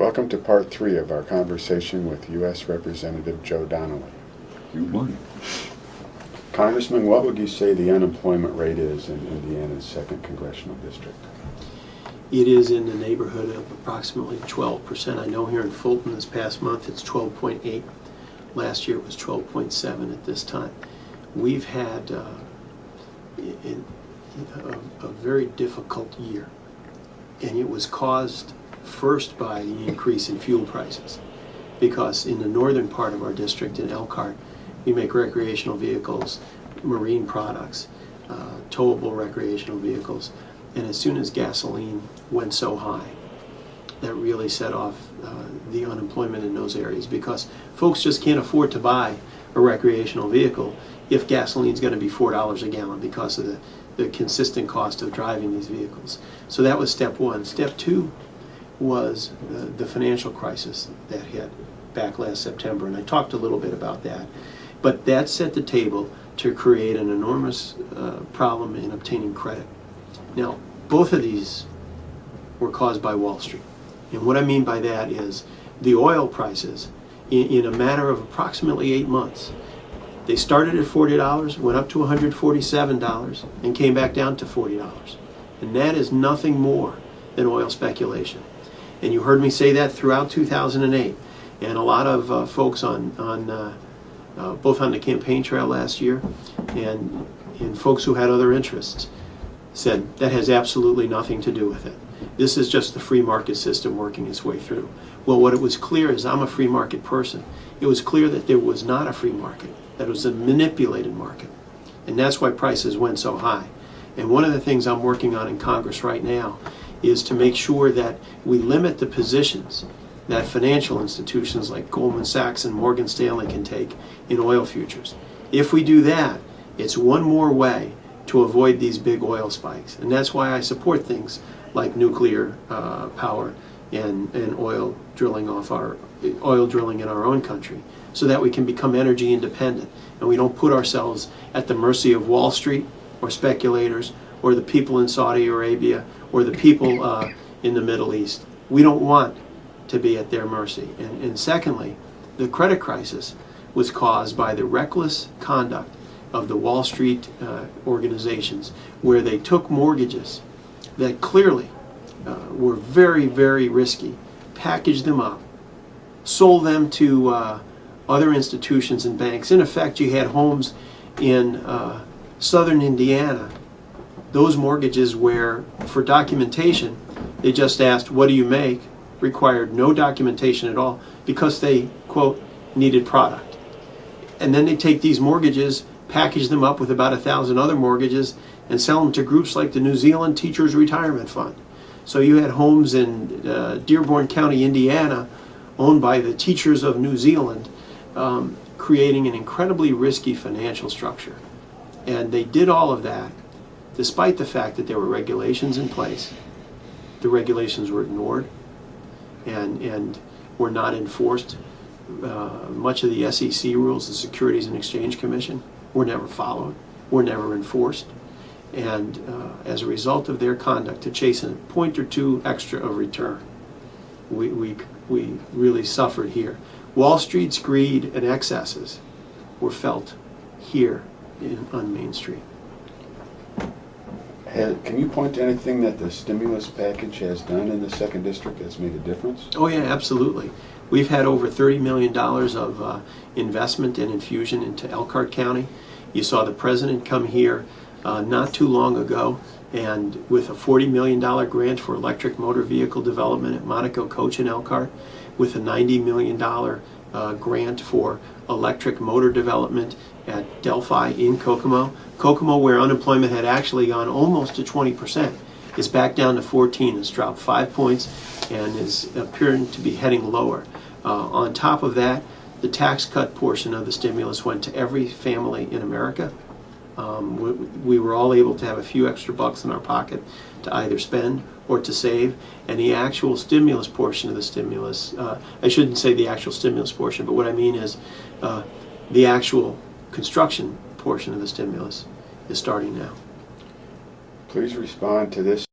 Welcome to part 3 of our conversation with US Representative Joe Donnelly. You won. Congressman, what would you say the unemployment rate is in Indiana's 2nd Congressional District? It is in the neighborhood of approximately 12%. I know here in Fulton this past month it's 12.8. Last year it was 12.7 at this time. We've had a very difficult year, and it was caused first by the increase in fuel prices, because in the northern part of our district in Elkhart we make recreational vehicles, marine products, towable recreational vehicles, and as soon as gasoline went so high, that really set off the unemployment in those areas, because folks just can't afford to buy a recreational vehicle if gasoline's going to be $4 a gallon because of the consistent cost of driving these vehicles. So that was step one. Step two was the financial crisis that hit back last September, and I talked a little bit about that. But that set the table to create an enormous problem in obtaining credit. Now, both of these were caused by Wall Street. And what I mean by that is the oil prices, in a matter of approximately 8 months, they started at $40, went up to $147, and came back down to $40. And that is nothing more than oil speculation. And you heard me say that throughout 2008. And a lot of folks both on the campaign trail last year and folks who had other interests said that has absolutely nothing to do with it. This is just the free market system working its way through. Well, what it was clear is, I'm a free market person. It was clear that there was not a free market, that it was a manipulated market. And that's why prices went so high. And one of the things I'm working on in Congress right now is to make sure that we limit the positions that financial institutions like Goldman Sachs and Morgan Stanley can take in oil futures. If we do that, it's one more way to avoid these big oil spikes. And that's why I support things like nuclear power and oil drilling in our own country, so that we can become energy independent and we don't put ourselves at the mercy of Wall Street or speculators or the people in Saudi Arabia or the people in the Middle East. We don't want to be at their mercy. And secondly, the credit crisis was caused by the reckless conduct of the Wall Street organizations, where they took mortgages that clearly were very, very risky, packaged them up, sold them to other institutions and banks. In effect, you had homes in southern Indiana, those mortgages where, for documentation, they just asked, "What do you make?" required no documentation at all, because they, quote, needed product. And then they take these mortgages, package them up with about 1,000 other mortgages, and sell them to groups like the New Zealand Teachers Retirement Fund. So you had homes in Dearborn County, Indiana, owned by the teachers of New Zealand, creating an incredibly risky financial structure. And they did all of that despite the fact that there were regulations in place. The regulations were ignored and were not enforced. Much of the SEC rules, the Securities and Exchange Commission, were never followed, were never enforced. And as a result of their conduct, to chase a point or two extra of return, we really suffered here. Wall Street's greed and excesses were felt here on Main Street. Can you point to anything that the stimulus package has done in the 2nd District that's made a difference? Oh yeah, absolutely. We've had over $30 million of investment and infusion into Elkhart County. You saw the President come here not too long ago, and with a $40 million grant for electric motor vehicle development at Monaco Coach in Elkhart, with a $90 million grant for electric motor development at Delphi in Kokomo. Kokomo, where unemployment had actually gone almost to 20%, is back down to 14. It's dropped 5 points and is appearing to be heading lower. On top of that, the tax cut portion of the stimulus went to every family in America. We were all able to have a few extra bucks in our pocket to either spend or to save, and the actual stimulus portion of the stimulus, I shouldn't say the actual stimulus portion, but what I mean is the actual construction portion of the stimulus is starting now. Please respond to this